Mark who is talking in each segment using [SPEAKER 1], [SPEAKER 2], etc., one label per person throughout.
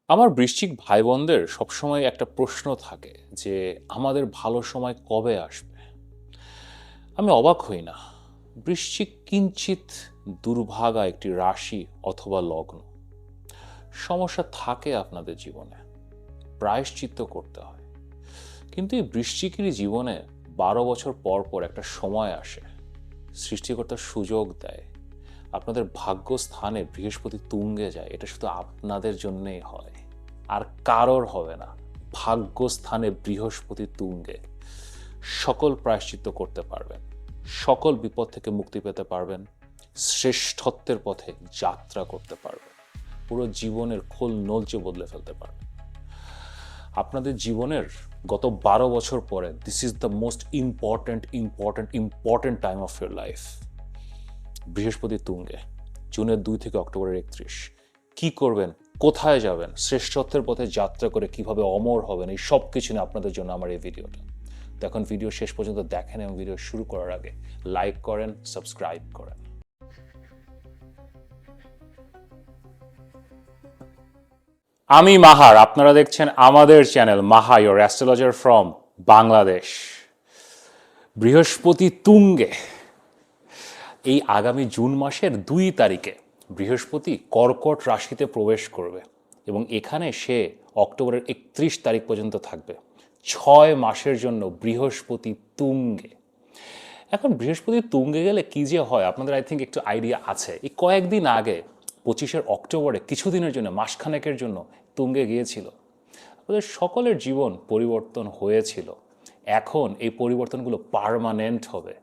[SPEAKER 1] আমার বৃশ্চিক ভাই বোনদের সবসময় একটা প্রশ্ন থাকে যে আমাদের ভালো সময় কবে আসবে। আমি অবাক হই না। বৃশ্চিক কিঞ্চিত দুর্ভাগা একটি রাশি অথবা লগ্ন। সমস্যা থাকে আপনাদের জীবনে, প্রায়শ্চিত্ত করতে হয়। কিন্তু এই বৃশ্চিকেরই জীবনে 12 বছর পর পর একটা সময় আসে, সৃষ্টিকর্তার সুযোগ দেয়, আপনাদের ভাগ্যস্থানে বৃহস্পতি তুঙ্গে যায়। এটা শুধু আপনাদের জন্যেই হয়, আর কারোর হবে না। ভাগ্যস্থানে বৃহস্পতি তুঙ্গে সকল প্রায়শ্চিত্ত করতে পারবেন, সকল বিপদ থেকে মুক্তি পেতে পারবেন, শ্রেষ্ঠত্বের পথে যাত্রা করতে পারবেন, পুরো জীবনের খোল নলচে বদলে ফেলতে পারবেন। আপনাদের জীবনের গত 12 বছর পরে this is the most important time of your life. বৃহস্পতি তুঙ্গে জুনের 2 থেকে অক্টোবরের 31। কি করবেন, কোথায় যাবেন, শ্রেষ্ঠত্বের পথে যাত্রা করে কিভাবে অমর হবেন, এই সব কিছু নিয়ে আপনাদের জন্য আমার এই ভিডিওটা। তো এখন ভিডিও শেষ পর্যন্ত দেখেন এবং ভিডিও শুরু করার আগে লাইক করেন, সাবস্ক্রাইব করেন। আমি মাহার, আপনারা দেখছেন আমাদের channel Maha, your astrologer from Bangladesh. বৃহস্পতি তুঙ্গে এই আগামী জুন মাসের 2 তারিখে বৃহস্পতি কর্কট রাশিতে প্রবেশ করবে এবং এখানে সে অক্টোবরের 31 তারিখ পর্যন্ত থাকবে। 6 মাসের জন্য বৃহস্পতি তুঙ্গে। এখন বৃহস্পতি তুঙ্গে গেলে কি যে হয় আপনাদের আই থিঙ্ক একটু আইডিয়া আছে। এই কয়েকদিন আগে 25শে অক্টোবরে কিছুদিনের জন্য, মাসখানেকের জন্য তুঙ্গে গিয়েছিল। আমাদের সকলের জীবন পরিবর্তন হয়েছিল। এখন এই পরিবর্তনগুলো পার্মানেন্ট হবে।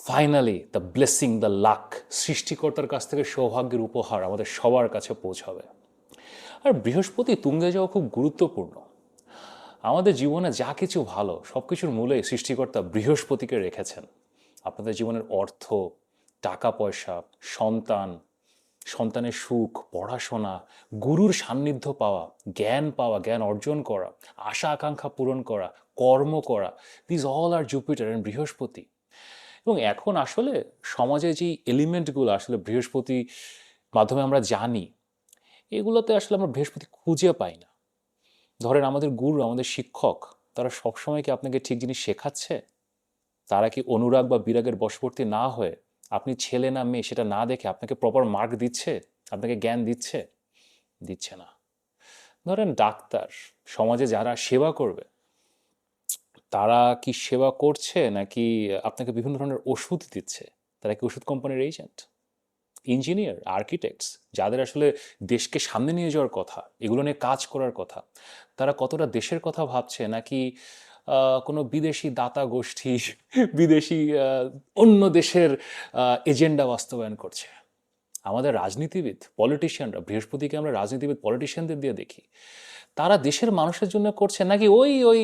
[SPEAKER 1] Finally the blessing, the luck, সৃষ্টিকর্তার কাছ থেকে সৌভাগ্যের উপহার আমাদের সবার কাছে পৌঁছাবে। আর বৃহস্পতি তুঙ্গে যাওয়া খুব গুরুত্বপূর্ণ। আমাদের জীবনে যা কিছু ভালো সব কিছুর মূলে সৃষ্টিকর্তা বৃহস্পতিকে রেখেছেন। আপনাদের জীবনের অর্থ, টাকা পয়সা, সন্তান, সন্তানের সুখ, পড়াশোনা, গুরুর সান্নিধ্য পাওয়া, জ্ঞান অর্জন করা, আশা আকাঙ্ক্ষা পূরণ করা, কর্ম করা, this all are Jupiter and Brihaspati. এবং এখন আসলে সমাজে যেই এলিমেন্টগুলো আসলে বৃহস্পতি মাধ্যমে আমরা জানি, এগুলোতে আসলে আমরা বৃহস্পতি খুঁজে পাই না। ধরেন আমাদের গুরু, আমাদের শিক্ষক, তারা সবসময় কি আপনাকে ঠিক জিনিস শেখাচ্ছে? তারা কি অনুরাগ বা বিরাগের বশবর্তী না হয়ে, আপনি ছেলে না মেয়ে সেটা না দেখে আপনাকে প্রপার মার্ক দিচ্ছে, আপনাকে জ্ঞান দিচ্ছে? দিচ্ছে না। ধরেন ডাক্তার, সমাজে যারা সেবা করবে, তারা কি সেবা করছে নাকি আপনাকে বিভিন্ন ধরনের ওষুধ দিচ্ছে? তারা কি ওষুধ কোম্পানির এজেন্ট? ইঞ্জিনিয়ার, আর্কিটেক্টস, যাদের আসলে দেশকে সামনে নিয়ে যাওয়ার কথা, এগুলো নিয়ে কাজ করার কথা, তারা কতটা দেশের কথা ভাবছে নাকি কোনো বিদেশি দাতা গোষ্ঠী, বিদেশি অন্য দেশের এজেন্ডা বাস্তবায়ন করছে? আমাদের রাজনীতিবিদ, পলিটিশিয়ানরা, বৃহস্পতিকে আমরা রাজনীতিবিদ পলিটিশিয়ানদের দিয়ে দেখি, তারা দেশের মানুষের জন্য করছে নাকি ওই ওই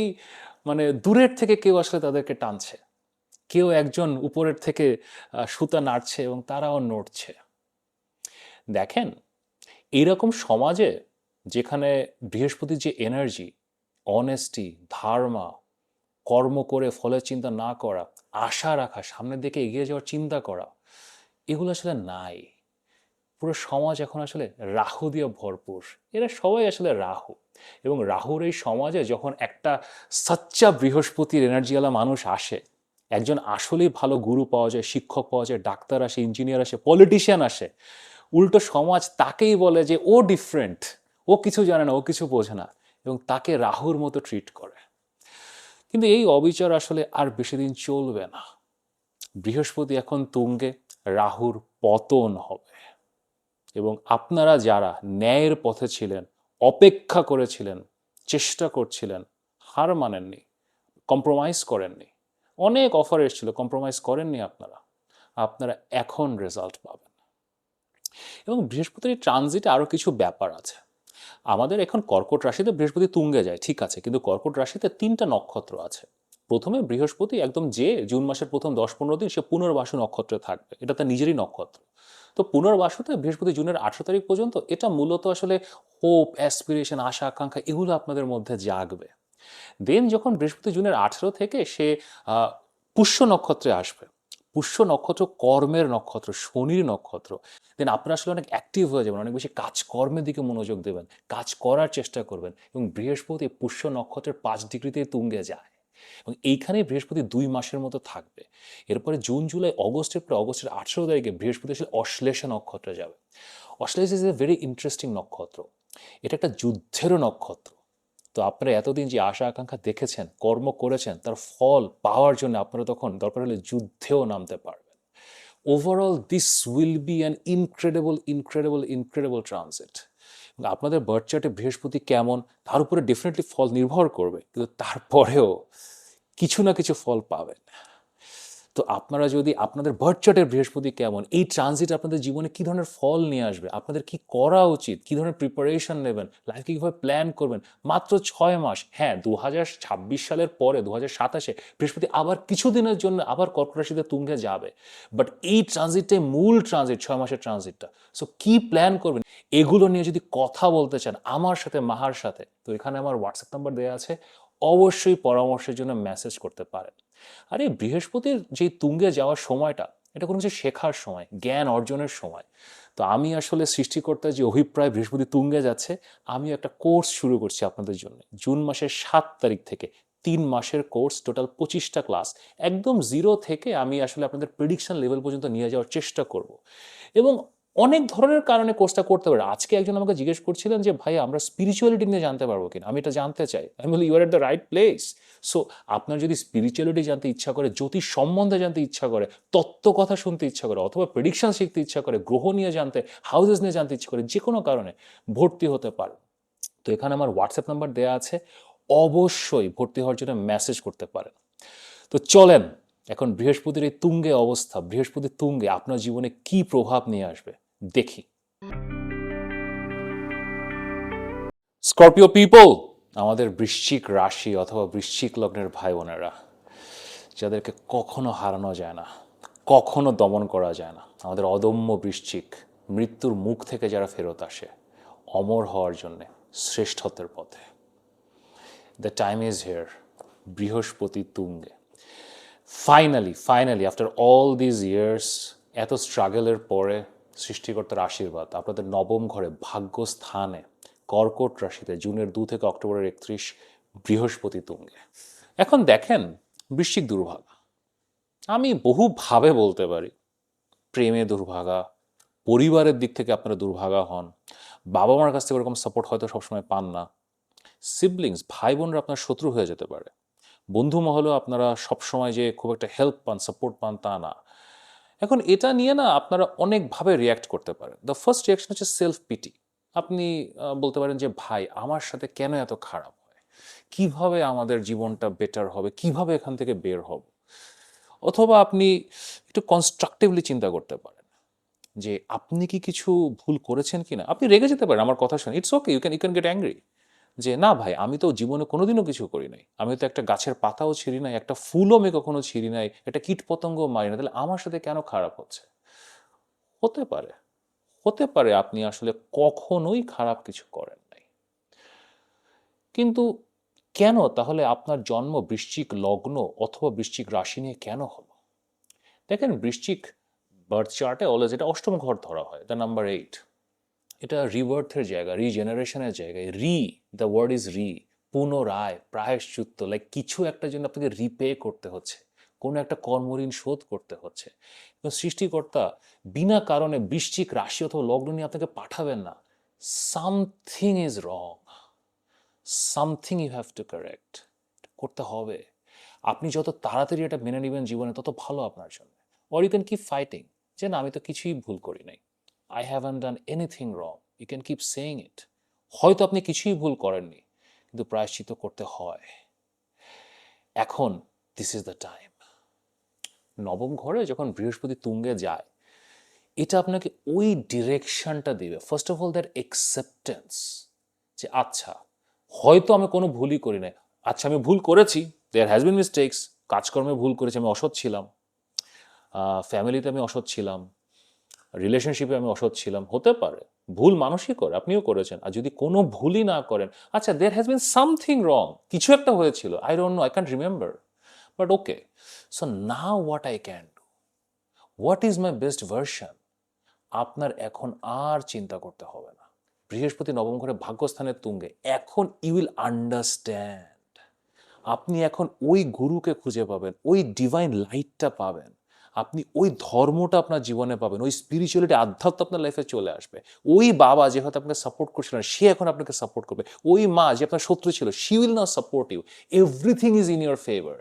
[SPEAKER 1] মানে দূরের থেকে কেউ আসলে তাদেরকে টানছে, কেউ একজন উপরের থেকে সুতা নাড়ছে এবং তারাও নড়ছে? দেখেন, এইরকম সমাজে যেখানে বৃহস্পতির যে এনার্জি, অনেস্টি, ধার্মা, কর্ম করে ফলের চিন্তা না করা, আশা রাখা, সামনের দিকে এগিয়ে যাওয়ার চিন্তা করা, এগুলো আসলে নাই। পুরো সমাজ এখন আসলে রাহু দিয়ে ভরপুর। এরা সবাই আসলে রাহু। এবং রাহুর এই সমাজে যখন একটা সাচ্চা বৃহস্পতির এনার্জিওয়ালা মানুষ আসে, একজন আসলেই ভালো গুরু পাওয়া যায়, শিক্ষক পাওয়া যায়, ডাক্তার আসে, ইঞ্জিনিয়ার আসে, পলিটিশিয়ান আসে, উল্টো সমাজ তাকেই বলে যে ও ডিফারেন্ট, ও কিছু জানে না, ও কিছু বোঝে না, এবং তাকে রাহুর মতো ট্রিট করে। কিন্তু এই অবিচার আসলে আর বেশি দিন চলবে না। বৃহস্পতি এখন তুঙ্গে, রাহুর পতন হবে। এবং আপনারা যারা ন্যায়ের পথে ছিলেন, অপেক্ষা করেছিলেন, চেষ্টা করছিলেন, হার মানেননি, কম্প্রোমাইজ করেননি, অনেক অফার এসেছিল, কম্প্রোমাইজ করেননি, আপনারা আপনারা এখন রেজাল্ট পাবেন। এবং বৃহস্পতির ট্রানজিটে আরও কিছু ব্যাপার আছে। আমাদের এখন কর্কট রাশিতে বৃহস্পতি তুঙ্গে যায়, ঠিক আছে, কিন্তু কর্কট রাশিতে 3টা নক্ষত্র আছে। প্রথমে বৃহস্পতি একদম যে জুন মাসের প্রথম 10-15 দিন সে পুনর্বাসু নক্ষত্রে থাকবে, এটা তার নিজেরই নক্ষত্র। তো পুনর্বাসুতে বৃহস্পতি জুনের 18 তারিখ পর্যন্ত, এটা মূলত আসলে হোপ, অ্যাসপিরেশন, আশা আকাঙ্ক্ষা, এগুলো আপনাদের মধ্যে জাগবে। দেন যখন বৃহস্পতি জুনের 18 থেকে সে পুষ্য নক্ষত্রে আসবে, পুষ্য নক্ষত্র কর্মের নক্ষত্র, শনির নক্ষত্র। দেন আপনারা আসলে অনেক অ্যাক্টিভ হয়ে যাবেন, অনেক বেশি কাজকর্মের দিকে মনোযোগ দেবেন, কাজ করার চেষ্টা করবেন। এবং বৃহস্পতি পুষ্য নক্ষত্রের 5 ডিগ্রিতেই তুঙ্গে যায়, এবং এইখানেই বৃহস্পতি 2 মাসের মতো থাকবে। এরপরে জুন জুলাই অগস্টের পরে অগস্টের 18 তারিখে বৃহস্পতি আসলে অশ্লেষা নক্ষত্রে যাবে। Ashlesha is a very interesting নক্ষত্র। এটা একটা যুদ্ধেরও নক্ষত্র। তো আপনারা এতদিন যে আশা আকাঙ্ক্ষা দেখেছেন, কর্ম করেছেন, তার ফল পাওয়ার জন্য আপনারা তখন দরকার হলে যুদ্ধেও নামতে পারবেন। Overall this will be an incredible transit. আপনাদের বার্থ চার্টে বৃহস্পতি কেমন তার উপরে ডেফিনেটলি ফল নির্ভর করবে, কিন্তু তারপরেও কিছু না কিছু ফল পাবেন। তো আপনারা যদি আপনাদের বার্থ চার্টের বৃহস্পতি কেমন, এই ট্রানজিট আপনাদের জীবনে কী ধরনের ফল নিয়ে আসবে, আপনাদের কি করা উচিত, কী ধরনের প্রিপারেশন নেবেন, লাইফকে কীভাবে প্ল্যান করবেন, মাত্র 6 মাস। হ্যাঁ, 2026 সালের পরে 2027-এ বৃহস্পতি আবার কিছুদিনের জন্য আবার কর্কট রাশিতে তুঙ্গে যাবে, বাট এই ট্রানজিটটাই মূল ট্রানজিট, 6 মাসের ট্রানজিটটা। সো কি প্ল্যান করবেন, এগুলো নিয়ে যদি কথা বলতে চান আমার সাথে, মাহার সাথে, তো এখানে আমার হোয়াটসঅ্যাপ নাম্বার দেওয়া আছে, অবশ্যই পরামর্শের জন্য মেসেজ করতে পারেন। আর এই বৃহস্পতির যে তুঙ্গে যাওয়ার সময়টা, এটা কোনো কিছু শেখার সময়, জ্ঞান অর্জনের সময়। তো আমি আসলে সৃষ্টিকর্তার যে অভিপ্রায় বৃহস্পতি তুঙ্গে যাচ্ছে, আমি একটা কোর্স শুরু করছি আপনাদের জন্য জুন মাসের 7 তারিখ থেকে। 3 মাসের কোর্স, টোটাল 25টা ক্লাস, একদম জিরো থেকে আমি আসলে আপনাদের প্রেডিকশন লেভেল পর্যন্ত নিয়ে যাওয়ার চেষ্টা করব। এবং অনেক ধরনের কারণে কোর্সটা করতে পারে। আজকে একজন আমাকে জিজ্ঞেস করছিলেন যে ভাই আমরা স্পিরিচুয়ালিটি নিয়ে জানতে পারবো কিনা, আমি এটা জানতে চাই। আমি বলি you are at the right place. So আপনার যদি স্পিরিচুয়ালিটি জানতে ইচ্ছা করে, জ্যোতিষ সম্বন্ধে জানতে ইচ্ছা করে, তত্ত্ব কথা শুনতে ইচ্ছা করে, অথবা প্রেডিকশন শিখতে ইচ্ছা করে, গ্রহ নিয়ে জানতে, হাউসেস নিয়ে জানতে ইচ্ছা করে, যে কোনো কারণে ভর্তি হতে পারে। তো এখানে আমার হোয়াটসঅ্যাপ নাম্বার দেওয়া আছে, অবশ্যই ভর্তি হওয়ার জন্য মেসেজ করতে পারেন। তো চলেন এখন বৃহস্পতির এই তুঙ্গে অবস্থা, বৃহস্পতির তুঙ্গে আপনার জীবনে কি প্রভাব নিয়ে আসবে দেখি। স্করপিও পিপল, আমাদের বৃশ্চিক রাশি অথবা বৃশ্চিক লগ্নের ভাই বোনেরা, যাদেরকে কখনো হারানো যায় না, কখনো দমন করা যায় না, আমাদের অদম্য বৃশ্চিক, মৃত্যুর মুখ থেকে যারা ফেরত আসে অমর হওয়ার জন্যে, শ্রেষ্ঠত্বের পথে। দ্য টাইম ইজ হিয়ার, বৃহস্পতি তুঙ্গে। Finally after all these years, এত স্ট্রাগলের পরে সৃষ্টিকর্তার আশীর্বাদ আপনাদের নবম ঘরে, ভাগ্যস্থানে, কর্কট রাশিতে জুনের 2 থেকে অক্টোবরের 31 বৃহস্পতি তুঙ্গে। এখন দেখেন, বৃশ্চিক দুর্ভাগা, আমি বহুভাবে বলতে পারি। প্রেমে দুর্ভাগা, পরিবারের দিক থেকে আপনারা দুর্ভাগা হন, বাবা মার কাছ থেকে ওরকম সাপোর্ট হয়তো সবসময় পান না, সিবলিংস ভাই বোনরা আপনার শত্রু হয়ে যেতে পারে, বন্ধু মহলেও আপনারা সবসময় যে খুব একটা হেল্প পান, সাপোর্ট পান তা না। এখন এটা নিয়ে না আপনারা অনেকভাবে রিয়্যাক্ট করতে পারেন। দ্য ফার্স্ট রিয়াকশন হচ্ছে সেলফ পিটি। আপনি বলতে পারেন যে ভাই আমার সাথে কেন এত খারাপ হয়, কিভাবে আমাদের জীবনটা বেটার হবে, কিভাবে এখান থেকে বের হব। অথবা আপনি একটু কনস্ট্রাকটিভলি চিন্তা করতে পারেন যে আপনি কি কিছু ভুল করেছেন কিনা। আপনি রেগে যেতে পারেন আমার কথা শুনে, it's okay, you can get angry, যে না ভাই আমি তো জীবনে কোনোদিনও কিছু করি নাই, আমি তো একটা গাছের পাতাও ছিঁড়ি নাই, একটা ফুলও আমি কখনো ছিঁড়ি নাই, একটা কীট পতঙ্গ মারি না, তাহলে আমার সাথে কেন খারাপ হচ্ছে। হতে পারে, হতে পারে আপনি আসলে কখনোই খারাপ কিছু করেন নাই, কিন্তু কেন তাহলে আপনার জন্ম বৃশ্চিক লগ্ন অথবা বৃশ্চিক রাশি নিয়ে কেন হলো। দেখেন, বৃশ্চিক বার্থ চার্টে অলওয়েজ এটা অষ্টম ঘর ধরা হয়, দ্য নাম্বার 8। এটা রিবার্থের জায়গা, রিজেনারেশনের জায়গায়। দ্য ওয়ার্ড ইজ পুনরায়, প্রায়শ্চিত্ত, লাইক কিছু একটা জন্য আপনাকে রিপে করতে হচ্ছে, কোনো একটা কর্মঋণ শোধ করতে হচ্ছে। কিন্তু সৃষ্টিকর্তা বিনা কারণে বৃশ্চিক রাশি অথবা লগ্ন নিয়ে আপনাকে পাঠাবেন না। Something is wrong, something you have to correct, করতে হবে। আপনি যত তাড়াতাড়ি এটা মেনে নেবেন জীবনে, তত ভালো আপনার জন্য। Or you can keep fighting, যে না আমি তো কিছুই ভুল করি নাই, I haven't done anything wrong. You can keep saying it. হয়তো আপনি কিছুই ভুল করেননি, কিন্তু প্রায়শ্চিত্ত করতে হয়। এখন দিস ইজ দ্য টাইম। নবম ঘরে যখন বৃহস্পতি তুঙ্গে যায়, এটা আপনাকে ওই ডিরেকশনটা দিবে। First of all that acceptance, যে আচ্ছা হয়তো আমি কোনো ভুলই করি নাই, আচ্ছা আমি ভুল করেছি, দেয়ার হ্যাজ বিন মিস্টেক্স, কাজকর্মে ভুল করেছি, আমি অসৎ ছিলাম, ফ্যামিলিতে আমি অসৎ ছিলাম, রিলেশনশিপে আমি অসৎ ছিলাম, হতে পারে, ভুল মানুষই করে, আপনিও করেছেন। আর যদি কোনো ভুলই না করেন, আচ্ছা there has been something wrong, কিছু একটা হয়েছিল, I don't know, I can't remember, but okay, so now what I can do, what is my best version, আপনার এখন আর চিন্তা করতে হবে না। বৃহস্পতি নবম ঘরে ভাগ্যস্থানের তুঙ্গে, এখন ইউ উইল আন্ডারস্ট্যান্ড। আপনি এখন ওই গুরুকে খুঁজে পাবেন, ওই ডিভাইন লাইটটা পাবেন, আপনি ওই ধর্মটা আপনার জীবনে পাবেন, ওই স্পিরিচুয়ালিটি, আধ্যাত্ম আপনার লাইফে চলে আসবে। ওই বাবা যে হয়তো আপনাকে সাপোর্ট করছিলেন, সে এখন আপনাকে সাপোর্ট করবে। ওই মা যে আপনার শত্রু ছিল, she will not support you. Everything is in your favour.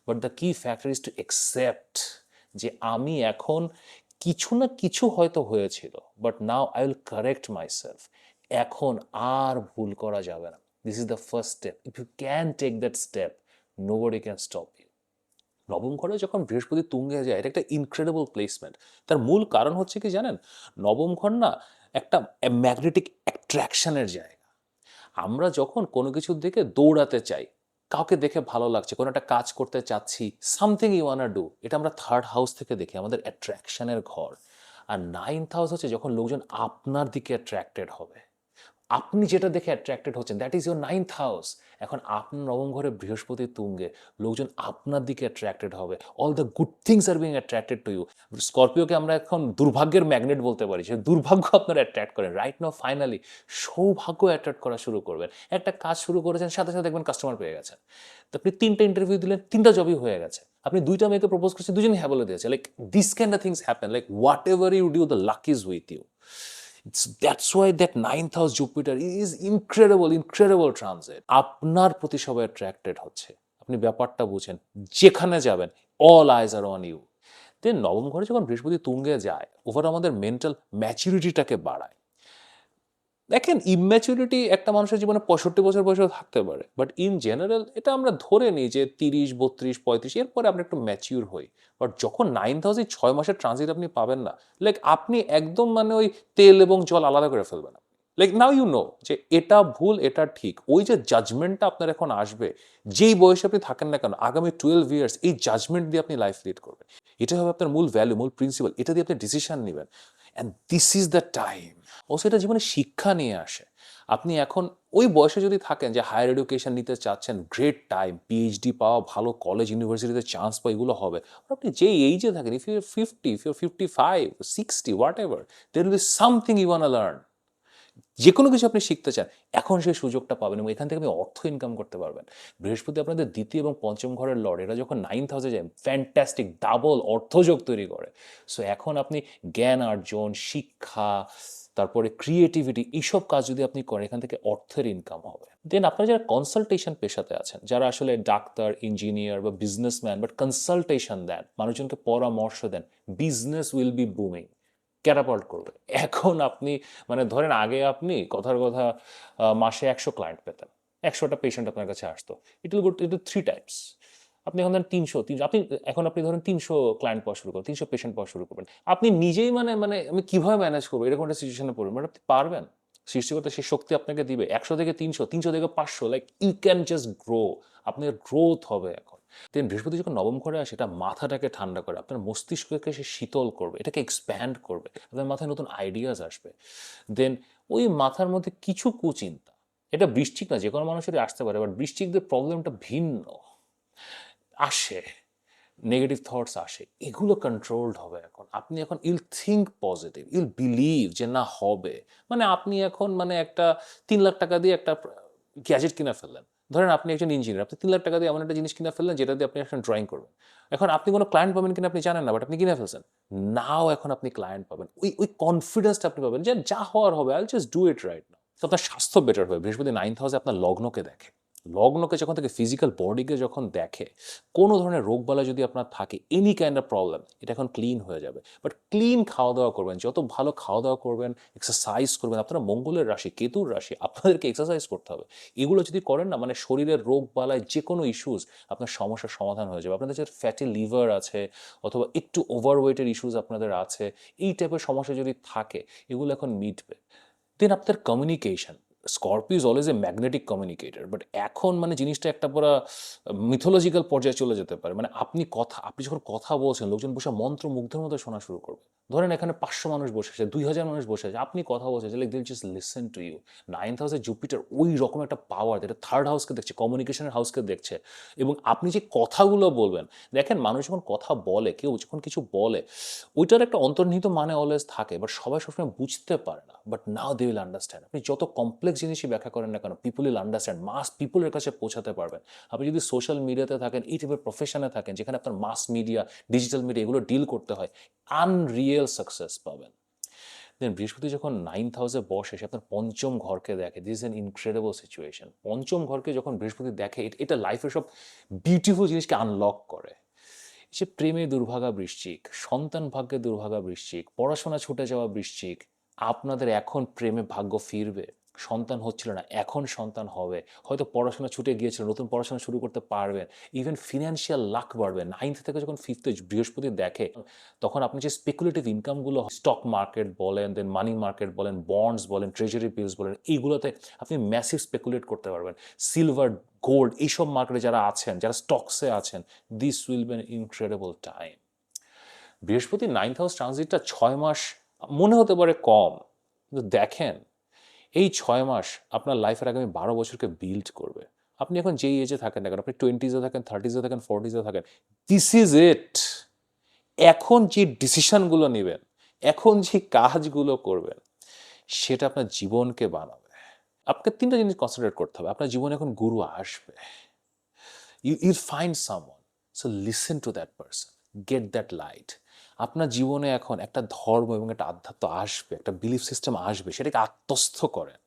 [SPEAKER 1] But the key factor is to accept যে আমি এখন কিছু না কিছু হয়তো হয়েছিল, but now I will correct myself. এখন আর ভুল করা যাবে না। This is the first step. If you can take that step, nobody can stop you. নবম ঘরে যখন বৃহস্পতি তুঙ্গে যায়, এটা একটা ইনক্রেডিবল প্লেসমেন্ট। তার মূল কারণ হচ্ছে কি জানেন, নবম ঘর না একটা ম্যাগনেটিক অ্যাট্রাকশনের জায়গা। আমরা যখন কোনো কিছুর দিকে দৌড়াতে চাই, কাউকে দেখে ভালো লাগছে, কোনো একটা কাজ করতে চাচ্ছি, সামথিং ইউ ওয়ানা ডু, এটা আমরা থার্ড হাউস থেকে দেখি, আমাদের অ্যাট্রাকশনের ঘর। আর নাইন্থ হাউস হচ্ছে যখন লোকজন আপনার দিকে অ্যাট্রাক্টেড হবে, আপনি যেটা দেখে অ্যাট্রাক্টেড হচ্ছেন, that is your ninth house. এখন আপনার নবম ঘরে বৃহস্পতি তুঙ্গে, লোকজন আপনার দিকে অ্যাট্রাক্টেড হবে। All the good things are being attracted to you. স্করপিওকে আমরা এখন দুর্ভাগ্যের ম্যাগনেট বলতে পারি, যে দুর্ভাগ্য আপনার অ্যাট্রাক্ট করেন। রাইট নাও ফাইনালি সৌভাগ্য অ্যাট্রাক্ট করা শুরু করবেন। একটা কাজ শুরু করেছেন, সাথে সাথে দেখবেন কাস্টমার পেয়ে গেছেন। তো আপনি 3টা ইন্টারভিউ দিলেন, 3টা জবই হয়ে গেছে। আপনি 2টা মেয়েকে প্রপোজ করছেন, দুজনই হ্যাঁ বলে দিয়েছে। Like this kind of things happen, like whatever you do, the luck is with you. That's why that 9th house Jupiter is incredible transit. আপনার প্রতি সবাই অ্যাট্রাক্টেড হচ্ছে, আপনি ব্যাপারটা বুঝেন, যেখানে যাবেন all eyes are on you. Then নবম ঘরে যখন বৃহস্পতি তুঙ্গে যায়, ওভার আমাদের মেন্টাল ম্যাচুরিটিটাকে বাড়ায়। দেখেন, ইম্যাচুরিটি একটা মানুষের জীবনে 65 বছর বয়সেও থাকতে পারে, বাট ইন জেনারেল এটা আমরা ধরে নিই যে 30, 32, 35, এরপরে আমরা একটু ম্যাচিউর হই। বাট যখন 9th হাউসে 6 মাসের ট্রানজিট আপনি পাবেন না, লাইক আপনি একদম মানে ওই তেল এবং জল আলাদা করে ফেলবেন। লাইক নাও ইউ নো যে এটা ভুল, এটা ঠিক। ওই যে জাজমেন্টটা আপনার এখন আসবে, যেই বয়সে আপনি থাকেন না কেন, আগামী 12 ইয়ার্স এই জাজমেন্ট দিয়ে আপনি লাইফ লিড করবেন। এটা হবে আপনার মূল ভ্যালু, মূল প্রিন্সিপাল। এটা দিয়ে আপনি ডিসিশন নেবেন। And this is the time. অবশ্য এটা জীবনে শিক্ষা নিয়ে আসে। আপনি এখন ওই বয়সে যদি থাকেন যে হায়ার এডুকেশন নিতে চাচ্ছেন, গ্রেট টাইম, পিএইচডি পাওয়া, ভালো কলেজ ইউনিভার্সিটিতে চান্স পাওয়া, এগুলো হবে। আর আপনি যেই এইজে থাকেন, if you 50, if you 55, 60, whatever, there will be something you wanna learn. যে কোনো কিছু আপনি শিখতে চান, এখন সেই সুযোগটা পাবেন এবং এখান থেকে আপনি অর্থ ইনকাম করতে পারবেন। বৃহস্পতি আপনাদের দ্বিতীয় এবং পঞ্চম ঘরের লর্ড, এরা যখন 9th হাউসে যায়, ফ্যান্টাস্টিক ডাবল অর্থযোগ তৈরি করে। সো এখন আপনি জ্ঞান অর্জন, শিক্ষা, তারপরে ক্রিয়েটিভিটি, এইসব কাজ যদি আপনি করেন, এখান থেকে অর্থের ইনকাম হবে। দেন আপনারা যারা কনসালটেশন পেশাতে আছেন, যারা আসলে ডাক্তার, ইঞ্জিনিয়ার বা বিজনেসম্যান, বাট কনসালটেশন দেন, মানুষজনকে পরামর্শ দেন, business will be booming, catapult করবে। এখন আপনি মানে ধরেন আগে আপনি কথার কথা মাসে 100 ক্লায়েন্ট পেতেন, 100টা পেশেন্ট আপনার কাছে আসতো। It will go to 3 Times. আপনি এখন ধরেন 300, আপনি এখন আপনি ধরেন 300 ক্লায়েন্ট পাওয়া শুরু করবেন, 300 পেশেন্ট পাওয়া শুরু করবেন। আপনি নিজেই মানে মানে আমি কিভাবে ম্যানেজ করবো, এরকম একটা সিচুয়েশনে পড়বেন, বাট আপনি পারবেন। সৃষ্টিকর্তা সেই শক্তি আপনাকে দিবে। 100 থেকে 300, 300 থেকে 500, like you can just grow. আপনার গ্রোথ হবে এখন। দেন বৃহস্পতি যখন নবম ঘরে আসে, এটা মাথাটাকে ঠান্ডা করে, আপনার মস্তিষ্ককে সে শীতল করবে, এটাকে এক্সপ্যান্ড করবে, আপনার মাথায় নতুন আইডিয়াস আসবে। দেন ওই মাথার মধ্যে কিছু কুচিন্তা, এটা বৃশ্চিক না, যে কোনো মানুষেরই আসতে পারে, বাট বৃশ্চিকদের প্রবলেমটা ভিন্ন আসে, নেগেটিভ থটস আসে, এগুলো কন্ট্রোলড হবে এখন। আপনি এখন ইউল থিঙ্ক পজিটিভ, ইউল বিলিভ যে না হবে। মানে আপনি এখন মানে একটা 3 লাখ টাকা দিয়ে একটা গ্যাজেট কিনে ফেললেন। ধরেন আপনি একজন ইঞ্জিনিয়ার, আপনি 3 লাখ টাকা দিয়ে এমন একটা জিনিস কিনে ফেললেন যেটা দিয়ে আপনি এখন ড্রয়িং করবেন। এখন আপনি কোনো ক্লায়েন্ট পাবেন কিনা আপনি জানেন না, বাট আপনি কিনে ফেলছেন। নাও এখন আপনি ক্লায়েন্ট পাবেন, ওই ওই কনফিডেন্সটা আপনি পাবেন যে যা হওয়ার হবে, I just do it right now. তো আপনার স্বাস্থ্য বেটার হবে। বৃহস্পতি 9th হাউসে আপনার লগ্নকে দেখে, লগ্নকে যখন থেকে ফিজিক্যাল বডিকে যখন দেখে, কোনো ধরনের রোগবালা যদি আপনার থাকে, এনি কাইন্ড অফ প্রবলেম, এটা এখন ক্লিন হয়ে যাবে। বাট ক্লিন খাওয়া দাওয়া করবেন, যত ভালো খাওয়া দাওয়া করবেন, এক্সারসাইজ করবেন। আপনারা মঙ্গলের রাশি, কেতুর রাশি, আপনাদেরকে এক্সারসাইজ করতে হবে। এগুলো যদি করেন না, মানে শরীরের রোগ বালায় যে কোনো ইস্যুস, আপনার সমস্যার সমাধান হয়ে যাবে। আপনাদের যে ফ্যাটি লিভার আছে, অথবা একটু ওভারওয়েটের ইস্যুস আপনাদের আছে, এই টাইপের সমস্যা যদি থাকে, এগুলো এখন মিটবে। দেন আপনার communication, Scorpio is always a magnetic communicator, but এখন মানে জিনিসটা একটা পুরো মিথোলজিক্যাল পর্যায়ে চলে যেতে পারে। মানে আপনি যখন কথা বলছেন, লোকজন বসে মন্ত্রমুগ্ধের মতো শোনা শুরু করবে। ধরেন এখানে 500 মানুষ বসে আছে, 2000 মানুষ বসে আছে, আপনি কথা বলছেন, like they just listen to you. 9th হাউসে জুপিটার ওই রকম একটা পাওয়ার, যেটা থার্ড হাউসকে দেখছে, কমিউনিকেশনের হাউসকে দেখছে। এবং আপনি যে কথাগুলো বলবেন, দেখেন মানুষ যখন কথা বলে, কেউ যখন কিছু বলে, ওইটার একটা অন্তর্নিহিত মানে অলওয়েজ থাকে, বাট সবাই সবসময় বুঝতে পারে না। But now they will understand. আপনি যত কমপ্লেক্স জিনিসই ব্যাখ্যা করেন না কেন, পিপল উইল আন্ডারস্ট্যান্ড, মাস পিপলের কাছে পৌঁছাতে পারবেন। আপনি যদি সোশ্যাল মিডিয়াতে থাকেন, এই টাইপের প্রফেশনে থাকেন, যেখানে আপনার মাস মিডিয়া, ডিজিটাল মিডিয়া এগুলো ডিল করতে হয়, আনরিয়েল সাকসেস পাবেন। দেন বৃহস্পতি যখন 9th হাউসে বসে, সে আপনার পঞ্চম ঘরকে দেখে। This is an incredible situation. পঞ্চম ঘরকে যখন বৃহস্পতি দেখে, এটা লাইফের সব বিউটিফুল জিনিসকে আনলক করে। সে প্রেমে দুর্ভাগা বৃশ্চিক, সন্তান ভাগ্যে দুর্ভাগা বৃশ্চিক, পড়াশোনা ছুটে যাওয়া বৃশ্চিক, আপনাদের এখন প্রেমে ভাগ্য ফিরবে। সন্তান হচ্ছিল না, এখন সন্তান হবে। হয়তো পড়াশোনা ছুটে গিয়েছিল, নতুন পড়াশোনা শুরু করতে পারবেন। ইভেন ফিনান্সিয়াল লাক বাড়বে। 9th থেকে যখন 5th বৃহস্পতি দেখে, তখন আপনি যে স্পেকুলেটিভ ইনকামগুলো, স্টক মার্কেট বলেন, দেন মানি মার্কেট বলেন, বন্ডস বলেন, ট্রেজারি বিলস বলেন, এইগুলোতে আপনি ম্যাসিভ স্পেকুলেট করতে পারবেন। সিলভার, গোল্ড, এইসব মার্কেটে যারা আছেন, যারা স্টকসে আছেন, this will be an incredible time. বৃহস্পতি 9th হাউস ট্রানজিটটা 6 মাস মনে হতে পারে কম, কিন্তু দেখেন এই 6 মাস আপনার লাইফের আগামী 12 বছরকে বিল্ড করবে। আপনি এখন যেই এজে থাকেন না কেন, আপনি 20s থাকেন, 30s থাকেন, 40s থাকেন, দিস ইজ ইট। এখন যে ডিসিশনগুলো নেবেন, এখন যে কাজগুলো করবেন, সেটা আপনার জীবনকে বানাবে। আপনাকে 3টা জিনিস কনসেন্ট্রেট করতে হবে। আপনার জীবনে এখন গুরু আসবে, you'll find someone, so listen to that person, get that light. আপনার জীবনে এখন একটা ধর্ম এবং একটা আধ্যাত্ম আসবে, একটা বিলিফ সিস্টেম আসবে, সেটাকে আত্মস্থ করেন।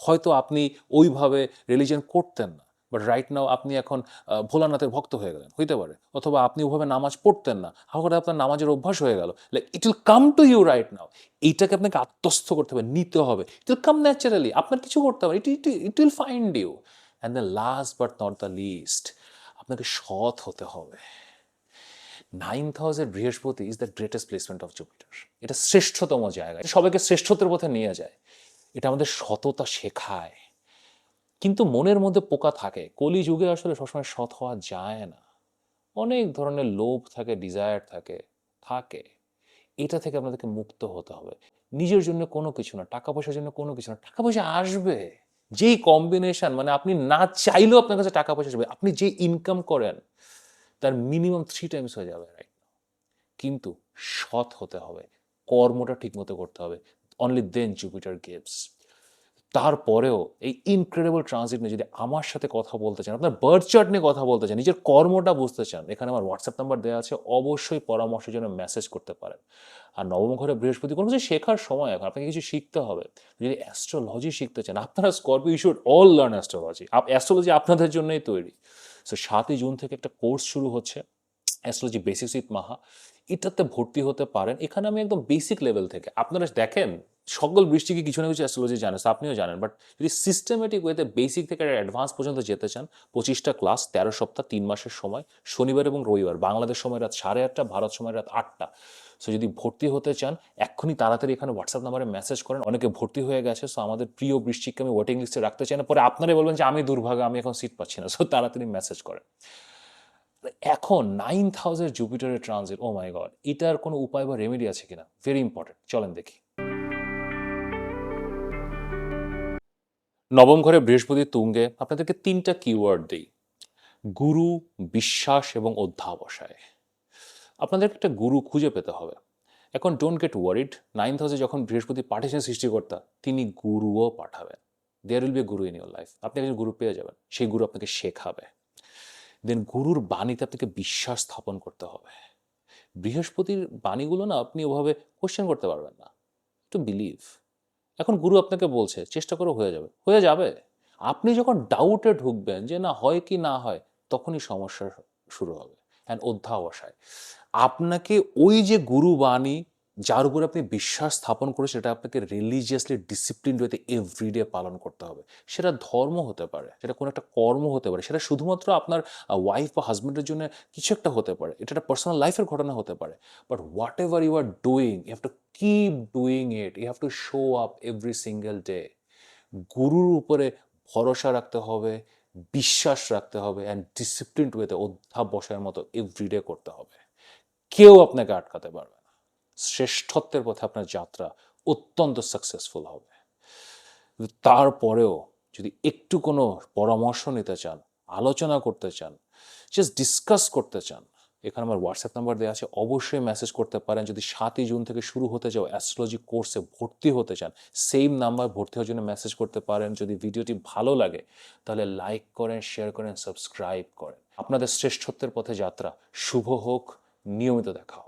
[SPEAKER 1] হয়তো আপনি ওইভাবে রিলিজিয়ন করতেন না, বাট রাইট নাও আপনি এখন ভোলানাথের ভক্ত হয়ে গেলেন, হইতে পারে। অথবা আপনি ওইভাবে নামাজ পড়তেন না, হঠাৎ আপনার নামাজের অভ্যাস হয়ে গেল। Like it will come to you right now. এইটাকে আপনাকে আত্মস্থ করতে হবে, নিতে হবে। ইট উইল কাম ন্যাচারালি, আপনার কিছু করতে হবে, it will find you. And the last but not the least, আপনাকে সৎ হতে হবে। 9th হাউসের Brihaspati is the greatest placement of Jupiter. এটা শ্রেষ্ঠতম জায়গা, সবাইকে শ্রেষ্ঠত্বের পথে নিয়ে যায়। এটা আমাদের সততা শেখায়। কিন্তু মনের মধ্যে পোকা থাকে। কলিযুগে আসলে সবসময় সৎ হওয়া যায় না। অনেক ধরনের লোভ থাকে, ডিজায়ার থাকে থাকে এটা থেকে আপনাদেরকে মুক্ত হতে হবে। নিজের জন্য কোনো কিছু না, টাকা পয়সার জন্য কোনো কিছু না, টাকা পয়সা আসবে। যেই কম্বিনেশন, মানে আপনি না চাইলেও আপনার কাছে টাকা পয়সা আসবে। আপনি যে ইনকাম করেন তার মিনিমাম 3 টাইমস হয়ে যাবে, রাইট? কিন্তু সৎ হতে হবে, কর্মটা ঠিকমতো করতে হবে। Only then Jupiter gives. তারপরেও এই ইনক্রেডিবল ট্রানজিট নিয়ে যদি আমার সাথে কথা বলতে চান, আপনার বার্থ চার্ট নিয়ে কথা বলতে চান, নিজের কর্মটা বুঝতে চান, এখানে আমার হোয়াটসঅ্যাপ নাম্বার দেওয়া আছে, অবশ্যই পরামর্শের জন্য মেসেজ করতে পারেন। আর নবম ঘরে বৃহস্পতি, কোনো কিছু শেখার সময়, এখন আপনাকে কিছু শিখতে হবে। যদি অ্যাস্ট্রোলজি শিখতে চান, আপনারা Scorpio, you should all learn astrology. Astrology আপনাদের জন্যই তৈরি। সো 7ই জুন থেকে একটা কোর্স শুরু হচ্ছে, অ্যাস্ট্রোলজি বেসিক্স উইথ মাহা। এটাতে ভর্তি হতে পারেন। এখানে আমি একদম বেসিক লেভেল থেকে, আপনারা দেখেন সকল বৃষ্টিকে কিছু না কিছু অ্যাস্ট্রোলজি জানেন, আপনিও জানেন, বাট যদি সিস্টেমেটিক ওয়েতে বেসিক থেকে অ্যাডভান্স পর্যন্ত যেতে চান, 25টা ক্লাস, 13 সপ্তাহ, 3 মাসের সময়, শনিবার এবং রবিবার, বাংলাদেশ সময় রাত 8:30, ভারত সময় রাত 8টা। সো যদি ভর্তি হতে চান, এক্ষুনি তাড়াতাড়ি এখানে হোয়াটসঅ্যাপ নাম্বারে মেসেজ করেন। অনেকে ভর্তি হয়ে গেছে। সো আমাদের প্রিয় বৃষ্টিককে আমি ওয়েটিং লিস্টে রাখতে চাই না, পরে আপনারাই বলবেন যে আমি দুর্ভাগা, আমি এখন সিট পাচ্ছি না। সো তাড়াতাড়ি মেসেজ করেন। এখন 9th হাউসের জুপিটারের ট্রানজিট, ও মাই গড, এটার কোনো উপায় বা রেমেডি আছে কিনা, ভেরি ইম্পর্টেন্ট, চলেন দেখি। নবম ঘরে বৃহস্পতি তুঙ্গে, আপনাদেরকে 3টা কিওয়ার্ড দিই: গুরু, বিশ্বাস এবং অধ্যাবসায়। আপনাদেরকে একটা গুরু খুঁজে পেতে হবে। এখন ডোন্ট গেট ওয়ারিড, 9th হাউসে যখন বৃহস্পতি পাঠিয়েছেন সৃষ্টিকর্তা, তিনি গুরুও পাঠাবেন। There will be Guru in your life. আপনি একজন গুরু পেয়ে যাবেন, সেই গুরু আপনাকে শেখাবে। দেন গুরুর বাণীতে আপনাকে বিশ্বাস স্থাপন করতে হবে। বৃহস্পতির বাণীগুলো না আপনি ওভাবে কোশ্চেন করতে পারবেন না, টু বিলিভ। এখন গুরু আপনাকে বলছে চেষ্টা করে, হয়ে যাবে, হয়ে যাবে। আপনি যখন ডাউটে ঢুকবেন যে না হয় কি না হয়, তখনই সমস্যা শুরু হবে। অ্যান্ড অধ্যাবসায়, আপনাকে ওই যে গুরু বাণী, যার উপরে আপনি বিশ্বাস স্থাপন করে, সেটা আপনাকে রিলিজিয়াসলি ডিসিপ্লিন ওয়েতে এভরিডে পালন করতে হবে। সেটা ধর্ম হতে পারে, সেটা কোনো একটা কর্ম হতে পারে, সেটা শুধুমাত্র আপনার ওয়াইফ বা হাজব্যান্ডের জন্য কিছু একটা হতে পারে, এটা একটা পার্সোনাল লাইফের ঘটনা হতে পারে। But whatever you are doing, you have to keep doing it, you have to show up every single day. গুরুর উপরে ভরসা রাখতে হবে, বিশ্বাস রাখতে হবে, অ্যান্ড ডিসিপ্লিনড ওয়েতে অধ্যাবসায়ের মতো এভরিডে করতে হবে। কেউ আপনাকে আটকাতে পারবে না। শ্রেষ্ঠত্বের পথে আপনার যাত্রা অত্যন্ত সাকসেসফুল হবে। কিন্তু তারপরেও যদি একটু কোনো পরামর্শ নিতে চান, আলোচনা করতে চান, জাস্ট ডিসকাস করতে চান, এখানে আমার হোয়াটসঅ্যাপ নাম্বার দেওয়া আছে, অবশ্যই মেসেজ করতে পারেন। যদি 7ই জুন থেকে শুরু হতে যাও অ্যাস্ট্রোলজি কোর্সে ভর্তি হতে চান, সেম নাম্বার ভর্তি হওয়ার জন্য মেসেজ করতে পারেন। যদি ভিডিওটি ভালো লাগে তাহলে লাইক করেন, শেয়ার করেন, সাবস্ক্রাইব করেন। আপনাদের শ্রেষ্ঠত্বের পথে যাত্রা শুভ হোক। নিয়মিত দেখা হবে।